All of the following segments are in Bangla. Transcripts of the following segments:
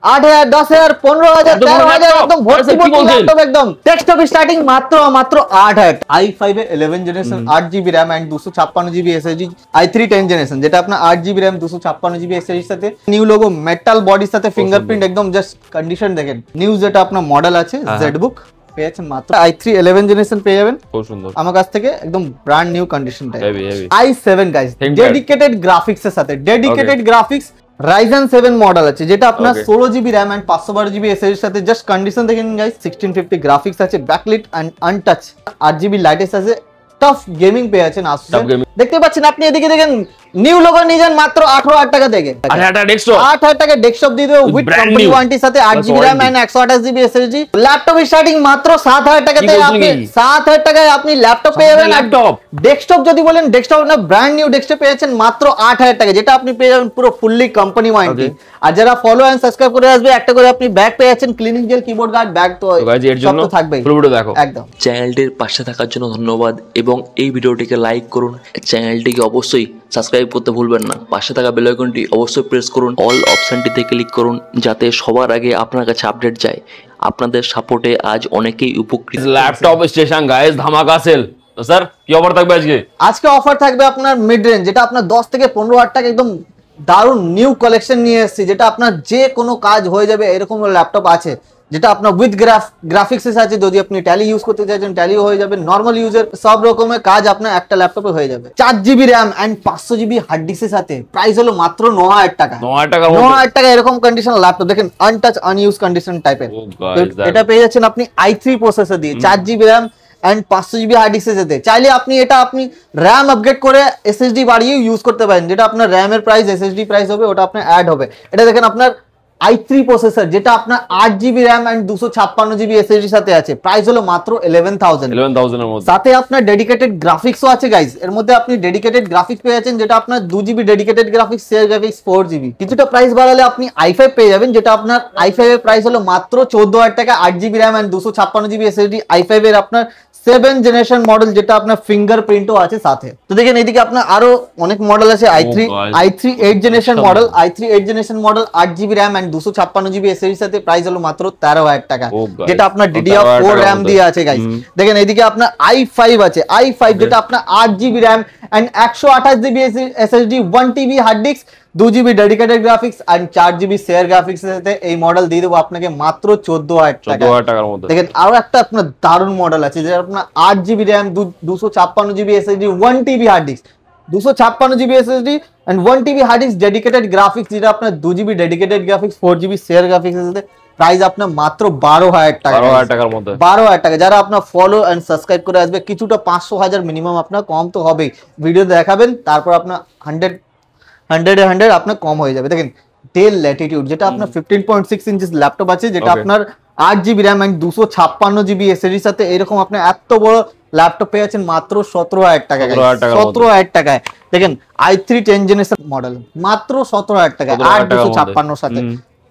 8,000, 10,000, 15,000, 13,000 একদম ভর্তি ল্যাপটপ একদম ডেস্কটপ স্টার্টিং মাত্র 8,000। i5 এ 11 generation 8GB RAM and 256GB SSD, i3 10 generation যেটা আপনার 8GB RAM 256GB SSD এর সাথে নিউ লোগো মেটাল বডির সাথে ফিঙ্গারপ্রিন্ট একদম জাস্ট কন্ডিশন দেখেন। নিউ যেটা আপনার মডেল আছে জেডবুক পেয়েছেন মাত্র i3 11 জেনারেশন পেয়ে যাবেন। খুব সুন্দর আমার কাছ থেকে একদম brand new condition type. i7 guys dedicated graphics এর সাথে ডেডিকেটেড গ্রাফিক্স Ryzen 7 মডেল আছে যেটা আপনার 16GB RAM and 512GB SSD এর সাথে জাস্ট কন্ডিশন দেখেন গাইস 1650 গ্রাফিক্স আছে backlit and untouched 8GB lightest আছে টাফ গেমিং পেয়ে আছেন Asus দেখতে পাচ্ছেন আপনি এদিকে দেখেন নিউ লোগো নিয়ে যান মাত্র 18,000 টাকা থেকে 8,000 টাকা ডেস্কটপ দিয়ে দেব উইথ কোম্পানি ওয়ারেন্টির সাথে 8GB RAM and 128GB SSD laptop starting মাত্র 7,000 টাকা থেকে আপনি 7,000 টাকায় আপনি ল্যাপটপ পেয়ে যাবেন। ল্যাপটপ ডেস্কটপ যদি বলেন ডেস্কটপ না ব্র্যান্ড নিউ ডেস্কটপ পেয়েছেন মাত্র 8,000 টাকা যেটা আপনি পেয়ে যাবেন পুরো ফুললি কোম্পানি ওয়ারেন্টি। আর যারা ফলো এন্ড সাবস্ক্রাইব করে আসবে একটা করে আপনি ব্যাগ পেয়ে যাচ্ছেন clinic gel keyboard guard bag তো এর জন্য থাকবেই পুরো ভিডিও দেখো একদম। চ্যানেলটির পাশে থাকার জন্য ধন্যবাদ এবং এই ভিডিওটিকে লাইক করুন, চ্যানেলটিকে অবশ্যই সাবস্ক্রাইব করতে ভুলবেন না, পাশে থাকা বেল আইকনটি অবশ্যই প্রেস করুন, অল অপশনটিতে ক্লিক করুন যাতে সবার আগে আপনার কাছে আপডেট যায়। আপনাদের সাপোর্টে আজ অনেকেই উপকৃত। ল্যাপটপ স্টেশন গাইস ধামাকা সেল। তো স্যার কি অফার থাকবে আজকে? আজকে অফার থাকবে আপনার মিড রেঞ্জ যেটা আপনার 10 থেকে 15,000 টাকা একদম দারুন নিউ কালেকশন নিয়ে এসেছি যেটা আপনার যে কোনো কাজ হয়ে যাবে এরকম ল্যাপটপ আছে যেটা আপনার উইথ গ্রাফিক্স আছে। যদি আপনি ট্যালি ইউজ করতে চাইছেন ট্যালিও হয়ে যাবে, নরমাল ইউজের সব রকমের কাজ আপনার একটা ল্যাপটপে হয়ে যাবে। 4GB RAM and 500GB hard ডিস্কের সাথে প্রাইস হলো মাত্র 9,000 টাকা। 9,000 টাকা এরকম কন্ডিশন ল্যাপটপ দেখেন আনটাচ আনইউজ কন্ডিশন টাইপের। এটা পেয়ে যাচ্ছেন আপনি i3 প্রসেসর দিয়ে 4GB RAM and 500GB hard ডিস্কের সাথে। চাইলে আপনি এটা আপনি RAM আপগ্রেড করে SSD বাড়িয়ে ইউজ করতে পারেন যেটা আপনার RAM এর প্রাইস SSD প্রাইস হবে ওটা আপনার অ্যাড হবে। এটা দেখেন আপনার i3 প্রসেসর যেটা আপনার 8GB RAM and 256GB SSD সাথে আছে প্রাইস হলো মাত্র 11,000 এর মধ্যে। সাথে আপনার ডেডিকেটেড গ্রাফিক্সও আছে গাইস। এর মধ্যে আপনি ডেডিকেটেড গ্রাফিক্স পেয়ে যাচ্ছেন যেটা আপনার 2GB dedicated graphics, share graphics 4GB। কিছুটা প্রাইস বাড়ালে আপনি i5 পেয়ে যাবেন যেটা আপনার i5 এর প্রাইস হলো মাত্র 14,000 টাকা। 8GB RAM and 256GB SSD i5 এর আপনার 7 জেনারেশন মডেল যেটা আপনার ফিঙ্গারপ্রিন্টও আছে সাথে। তো দেখেন এদিকে আপনার আরো অনেক মডেল আছে i3 8 generation model, i3 8 generation model 8GB RAM and 256GB SSD সাথে প্রাইস হলো মাত্র 13,000 টাকা যেটা আপনার DDR4 RAM দিয়ে আছে গাইস। দেখেন এদিকে আপনার i5 আছে, i5 যেটা আপনার 8GB RAM and 128GB SSD 1TB hard disk 2GB dedicated graphics and 4GB share graphics এর সাথে এই মডেল দিয়ে দেবো আপনাকে মাত্র 14,000 টাকার মধ্যে। দেখেন আরো একটা আপনার দারুন মডেল আছে যেটা আপনার 8GB RAM 256GB SSD 1TB hard disk 256GB SSD and 1TB hard disk dedicated graphics যেটা আপনার 2GB dedicated graphics 4GB share graphics এর সাথে প্রাইস আপনার মাত্র 12,000 টাকা। 12,000 টাকার মধ্যে 12,000 টাকা। যারা আপনার ফলো এন্ড সাবস্ক্রাইব করে আসবে কিছুটা 500,000 মিনিমাম আপনার কম তো হবেই, ভিডিও দেখাবেন তারপর আপনার 100 আপনার কম হয়ে যাবে। দেখেন ডেল ল্যাটিটিউড যেটা আপনার 15.6 ইঞ্চিস ল্যাপটপ আছে যেটা আপনার 8GB RAM and 256GB SSD সাথে এরকম আপনি এত বড় ল্যাপটপ পেয়ে যাচ্ছেন মাত্র 17,000 টাকা। 17,000 টাকায় দেখেন i3 10 জেনারেশন মডেল মাত্র 17,000 টাকা 8,256 সাথে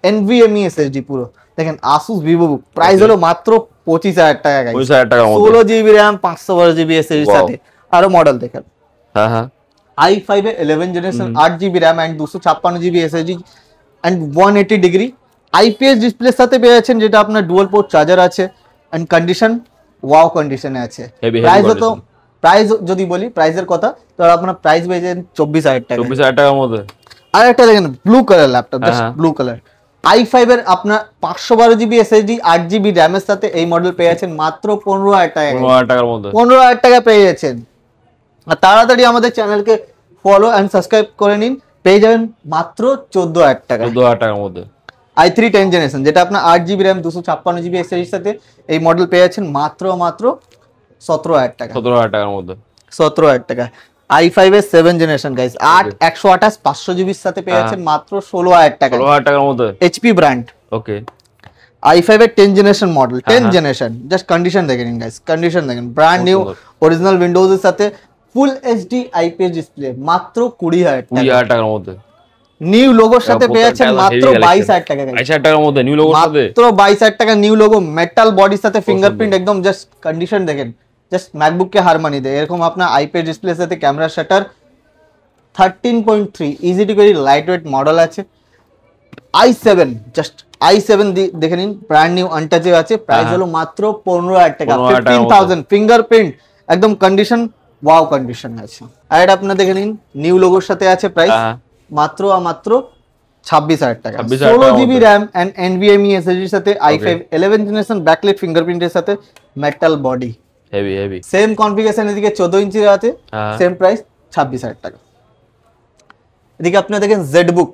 NVMe SSD পুরো। দেখেন Asus VivoBook প্রাইস হলো মাত্র 25,000 টাকা গাইস। 25,000 টাকার মধ্যে 16GB RAM 512GB SSD সাথে আরো মডেল দেখেন। হ্যাঁ i5 এ 11 generation 8GB RAM and 256GB SSD and 180 degree IPS ডিসপ্লের সাথে পেয়ে যাচ্ছেন যেটা আপনার ডুয়াল পোর্ট চার্জার আছে এন্ড কন্ডিশন ওয়াও কন্ডিশনে আছে। প্রাইস তো প্রাইস যদি বলি প্রাইসের কথা তো আপনার প্রাইস পেয়ে যাবেন 24,000 টাকা। 24,000 টাকার মধ্যে। আর একটা দেখেন blue colour laptop just blue colour i5 এর আপনার 512GB SSD 8GB RAM এর সাথে এই মডেল পেয়ে যাচ্ছেন মাত্র 15,000 টাকা। 15,000 টাকার মধ্যে 15,000 টাকা পেয়ে যাচ্ছেন। আর তাড়াতাড়ি আমাদের চ্যানেলকে ফলো এন্ড সাবস্ক্রাইব করে নিন পেয়ে যাবেন মাত্র 14,000 টাকা। 14,000 টাকার মধ্যে i3 10 জেনারেশন যেটা আপনার 8GB RAM 256GB SSD সাথে এই মডেল পেয়ে যাচ্ছেন মাত্র 17,000 টাকা। 17,000 টাকার মধ্যে 17,000 টাকা। i5 এর 7 জেনারেশন গাইস 128 500GB এর সাথে পেয়ে যাচ্ছেন মাত্র 16,000 টাকা। 16,000 টাকার মধ্যে HP ব্র্যান্ড। ওকে i5 এর 10 generation model 10 generation just condition দেখেন গাইস কন্ডিশন দেখেন ব্র্যান্ড নিউ অরিজিনাল উইন্ডোজ এর সাথে ফুল HD IPS ডিসপ্লে মাত্র 20,000 টাকার মধ্যে। নিউ লোগোর সাথে পেয়ে যাচ্ছেন মাত্র 22,000 টাকা। 22,000 টাকার মধ্যে নিউ লোগোর সাথে মাত্র 22,000 টাকা নিউ লোগো মেটাল বডির সাথে ফিঙ্গারপ্রিন্ট একদম জাস্ট কন্ডিশন দেখেন জাস্ট ম্যাকবুক কে হার মানিয়ে দেয় এরকম আপনার IPS ডিসপ্লের সাথে camera shutter 13.3 easy to carry light weight model আছে। i7 জাস্ট i7 দেখে নিন, ব্র্যান্ড নিউ আনটাচে আছে, প্রাইস হলো মাত্র 15,000 টাকা, 15,000 ফিঙ্গারপ্রিন্ট একদম কন্ডিশন ওয়াও কন্ডিশন আছে। আর এটা আপনারা দেখে নিন নিউ লোগোর সাথে আছে, প্রাইস মাত্র 26,000 টাকা, 16GB RAM and NVMe SSD এর সাথে i5 11 জেনারেশন ব্যাকলাইট ফিঙ্গারপ্রিন্টের সাথে metal body, heavy same configuration, এদিকে 14 ইঞ্চি আছে, সেম প্রাইস 26,000 টাকা। এদিকে আপনারা দেখেন জেডবুক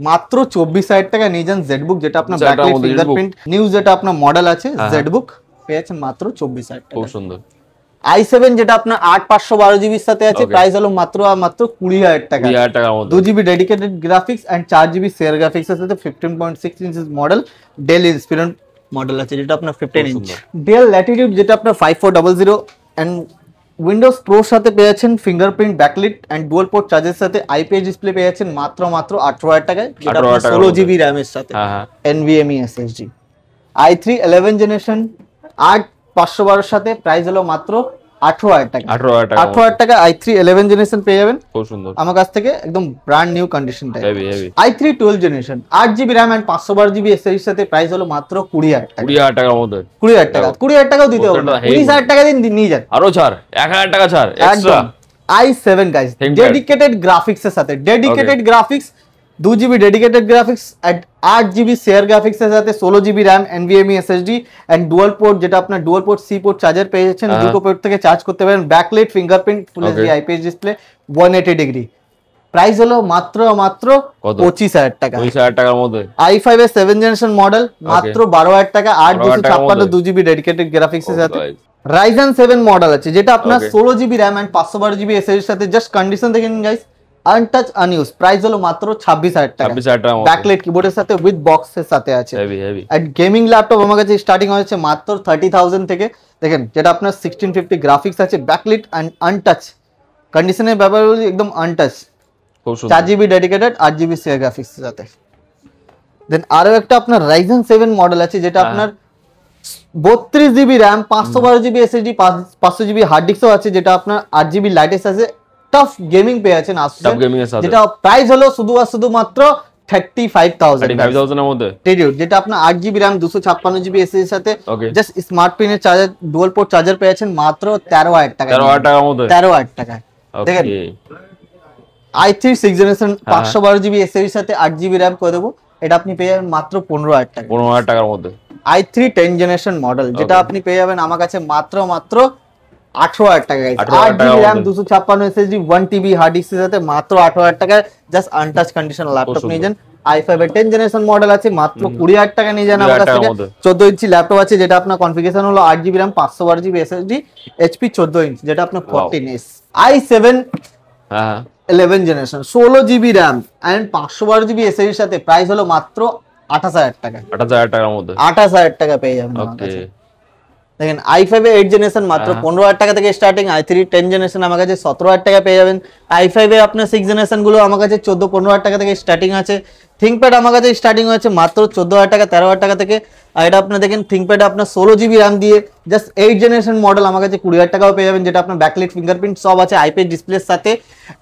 মাত্র 24,000 টাকা নিয়ে যান, জেডবুক যেটা আপনার ব্যাকলাইট ফিঙ্গারপ্রিন্ট নিউ যেটা আপনার মডেল আছে জেডবুক পেয়েছেন মাত্র 24,000 টাকা। খুব সুন্দর। i7 যেটা আপনার 8/512GB এর সাথে আছে, প্রাইস হলো মাত্র 20,000 টাকা, 2GB dedicated graphics and 4GB share graphics এর সাথে 15.6 inches model, Dell Inspiron model আছে যেটা আপনার 15 ইঞ্চ, ডেল ল্যাটিটিউড যেটা আপনার 5400 এন্ড উইন্ডোজ প্রো সাথে পেয়েছেন fingerprint backlight and dual port চার্জের সাথে IPS ডিসপ্লে পেয়েছেন মাত্র 18,000 টাকায়, যেটা আপনার 16GB RAM এর সাথে NVMe SSD, i3 11 জেনারেশন 8/512 সাথে, প্রাইস হলো মাত্র 18,000 টাকা, 18,000 টাকা i3 11 জেনারেশন পেয়ে যাবেন খুব সুন্দর আমার কাছ থেকে, একদম ব্র্যান্ড নিউ কন্ডিশনটা। i3 12 generation 8GB RAM and 512GB SSD এর সাথে, প্রাইস হলো মাত্র 20,000 টাকা, 20,000 টাকার মধ্যে, 20,000 টাকা, 20,000 টাকাও দিতে হবে না, 20,000 টাকা দিন নিয়ে যান, আরো ছাড় 1,000 টাকা ছাড় extra. i7 guys dedicated graphics এর সাথে, dedicated graphics 2GB dedicated graphics and 8GB share graphics এর সাথে 16GB RAM NVMe SSD and dual port যেটা আপনার dual port C port charger পেয়েছেন, দুটো পোর্ট থেকে চার্জ করতে পারেন, backlight fingerprint full HD IPS display 180 degree, price হলো মাত্র 25,000 টাকা, 25,000 টাকার মধ্যে। i5 এর 7 জেনারেশন মডেল মাত্র 12,000 টাকা, 8/256 2GB ডেডিকেটেড গ্রাফিক্স এর সাথে, Ryzen 7 মডেল আছে যেটা আপনার 16GB RAM and 512GB SSD এর সাথে, জাস্ট কন্ডিশন দেখেন গাইস আনটাচ আনইউজ, প্রাইস হলো মাত্র 26,000 টাকা, ব্যাকলাইট কিবোর্ডের সাথে উইথ বক্সের সাথে আছে, এন্ড গেমিং ল্যাপটপ আমার কাছে স্টার্টিং হচ্ছে মাত্র 30,000 থেকে, দেখেন যেটা আপনার 1650 গ্রাফিক্স আছে, ব্যাকলাইট এন্ড আনটাচ কন্ডিশনের ব্যাপার হলো একদম untouch, 4GB dedicated 8GB share graphics এর সাথে। দেন আরো একটা আপনার Ryzen 7 মডেল আছে যেটা আপনার 32GB RAM 512GB SSD 500GB hard ডিস্কও আছে, যেটা আপনার 8GB লাইটেস্ট আছে, টাফ গেমিং পেয়েছেন আসুসের, যেটা প্রাইস হলো শুধুমাত্র 35,000 এর মধ্যে, যেটা আপনার 8GB RAM 256GB SSD এর সাথে, জাস্ট স্মার্ট পিনের চার্জার ডুয়াল পোর্ট চার্জার পেয়েছেন মাত্র 13,000 টাকা, 13,000 টাকার মধ্যে, 13,000 টাকায়। দেখেন i3 6 জেনারেশন 512GB SSD এর সাথে 8GB RAM করে দেবো, এটা আপনি পেয়ে যাবেন মাত্র 15,000 টাকা, 15,000 টাকার মধ্যে। i3 10 জেনারেশন মডেল যেটা আপনি পেয়ে যাবেন আমার কাছে মাত্র 18,000 টাকা, 8GB RAM 256 SSD 1TB hard ডিস্কের সাথে মাত্র 18,000 টাকায়, জাস্ট আনটাচ কন্ডিশন ল্যাপটপ নিয়ে যান। i5 এর 10 জেনারেশন মডেল আছে মাত্র 20,000 টাকা নিয়ে যান আমার কাছ থেকে, 14 ইঞ্চি ল্যাপটপ আছে যেটা আপনার কনফিগারেশন হলো 8GB RAM 512GB SSD HP 14 inch যেটা আপনার 14S, i7 11 generation 16GB RAM and 512GB SSD এর সাথে, প্রাইস হলো মাত্র 28,000 টাকা, 28,000 টাকার মধ্যে, 28,000 টাকা পেয়ে যাবেন আমার কাছে। দেখেন i5 এর 8 জেনারেশন মাত্র 15,000 টাকা থেকে স্টার্টিং, i3 10 জেনারেশন আমার কাছে 17,000 টাকা পেয়ে যাবেন, i5 এর আপনার 6 জেনারেশন গুলো আমার কাছে 14-15,000 টাকা থেকে স্টার্টিং আছে, থিংকপ্যাড আমার কাছে স্টার্টিং হচ্ছে মাত্র 14,000 টাকা 13,000 টাকা থেকে, আর এটা আপনারা দেখেন থিংকপ্যাড আপনার 16GB RAM দিয়ে জাস্ট 8 জেনারেশন মডেল আমার কাছে 20,000 টাকাও পেয়ে যাবেন, যেটা আপনার ব্যাকলাইট ফিঙ্গারপ্রিন্ট সব আছে IPS ডিসপ্লের সাথে,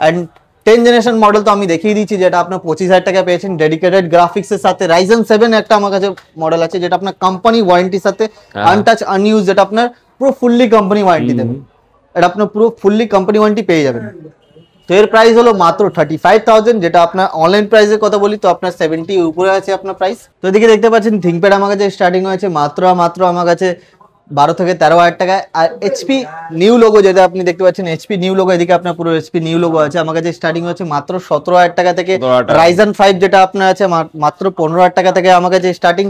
এন্ড 10 জেনারেশন মডেল তো আমি দেখিয়ে দিয়েছি যেটা আপনার 25,000 টাকা পেয়েছেন ডেডিকেটেড গ্রাফিক্স এর সাথে। Ryzen 7 একটা আমার কাছে মডেল আছে যেটা আপনার কোম্পানি ওয়ারেন্টির সাথে, আনটাচ আনইউজ, যেটা আপনার পুরো ফুললি কোম্পানি ওয়ারেন্টি দেবে, এটা আপনার পুরো ফুললি কোম্পানি ওয়ারেন্টি পেয়ে যাবেন। তো এর প্রাইস হলো মাত্র 35,000, যেটা আপনার অনলাইন প্রাইসের কথা বলি তো আপনার 70 উপরে আছে আপনার প্রাইস। তো এদিকে দেখতে পাচ্ছেন থিংকপ্যাড আমার কাছে স্টার্টিং হয়েছে মাত্র আমার কাছে 12 থেকে 13,000 টাকায়, আর HP নিউ লোগো যেটা আপনি দেখতে পাচ্ছেন HP নিউ লোগো, এদিকে আপনার পুরো HP নিউ লোগো আছে আমার কাছে স্টার্টিং হচ্ছে মাত্র 17,000 টাকা থেকে। Ryzen 5 যেটা আপনার আছে মাত্র 15,000 টাকা থেকে আমার কাছে স্টার্টিং।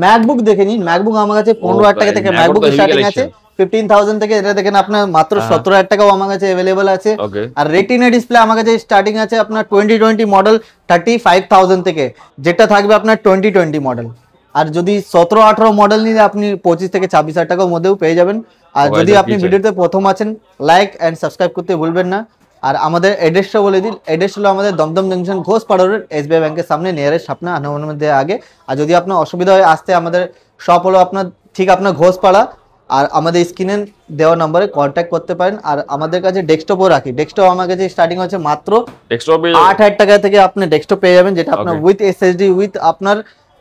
ম্যাকবুক দেখে নিন, ম্যাকবুক আমার কাছে 15,000 টাকা থেকে ম্যাকবুক স্টার্টিং আছে, 15,000 থেকে এটা দেখেন আপনার মাত্র 17,000 টাকাও আমার কাছে अवेलेबल আছে। আর রেটিনা ডিসপ্লে আমার কাছে স্টার্টিং আছে আপনার 2020 মডেল 35,000 থেকে, যেটা থাকবে আপনার 2020 মডেল। আর যদি 17-18 মডেল নিলে আপনি 25 থেকে 26,000 টাকার মধ্যেও পেয়ে যাবেন। আর যদি আপনি ভিডিওতে প্রথম আছেন লাইক এন্ড সাবস্ক্রাইব করতে ভুলবেন না। আর আমাদের অ্যাড্রেসটা বলে দিন, অ্যাড্রেস হলো আমাদের Dum Dum junction Ghoshpara road SBI ব্যাংকের সামনে নিয়ারেস্ট আপনার আনাউনের মধ্যে আগে। আর যদি আপনার অসুবিধা হয় আসতে, আমাদের শপ হলো আপনার ঠিক আপনার ঘোষপাড়া, আর আমাদের স্ক্রিনে দেওয়া নম্বরে কন্ট্যাক্ট করতে পারেন। আর আমাদের কাছে ডেস্কটপও রাখি, ডেস্কটপ আমার কাছে স্টার্টিং হচ্ছে মাত্র 8,000 টাকা থেকে আপনি ডেস্কটপ পেয়ে যাবেন, যেটা আপনার উইথ SSD উইথ আপনার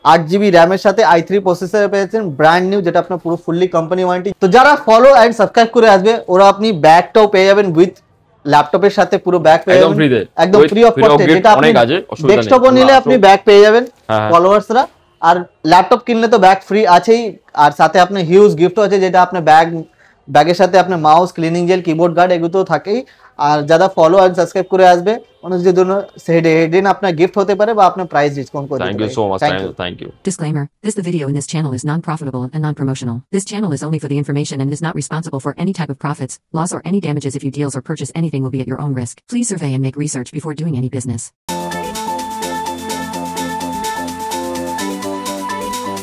8GB র্যামের সাথে i3 প্রসেসর পেয়েছেন ব্র্যান্ড নিউ, যেটা আপনার পুরো ফুললি কোম্পানি ওয়ারেন্টি। তো যারা ফলো এন্ড সাবস্ক্রাইব করে আসবে ওরা আপনি ব্যাগটাও পেয়ে যাবেন উইথ ল্যাপটপের সাথে, পুরো ব্যাগ পেয়ে যাবেন একদম ফ্রি অফ কস্ট, যেটা আপনি ডেস্কটপও নিলে আপনি ব্যাগ পেয়ে যাবেন ফলোয়ার্সরা, আর ল্যাপটপ কিনলে তো ব্যাগ ফ্রি আছেই, আর সাথে আপনার হিউজ গিফটও আছে, যেটা আপনার ব্যাগের সাথে আপনার mouse, cleaning gel, keyboard guard এগুলো তো থাকেই। আর যারা ফলো এন্ড সাবস্ক্রাইব করে আসবে ওনাদের জন্য সেদিন আপনার গিফট হতে পারে বা আপনার প্রাইস ডিসকাউন্ট করে দিতে পারে। Thank you so much, thank you. Disclaimer: the video in this channel is non-profitable and non-promotional. This channel is only for the information and is not responsible for any type of profits, loss or any damages if you deals or purchase anything will be at your own risk. Please survey and make research before doing any business.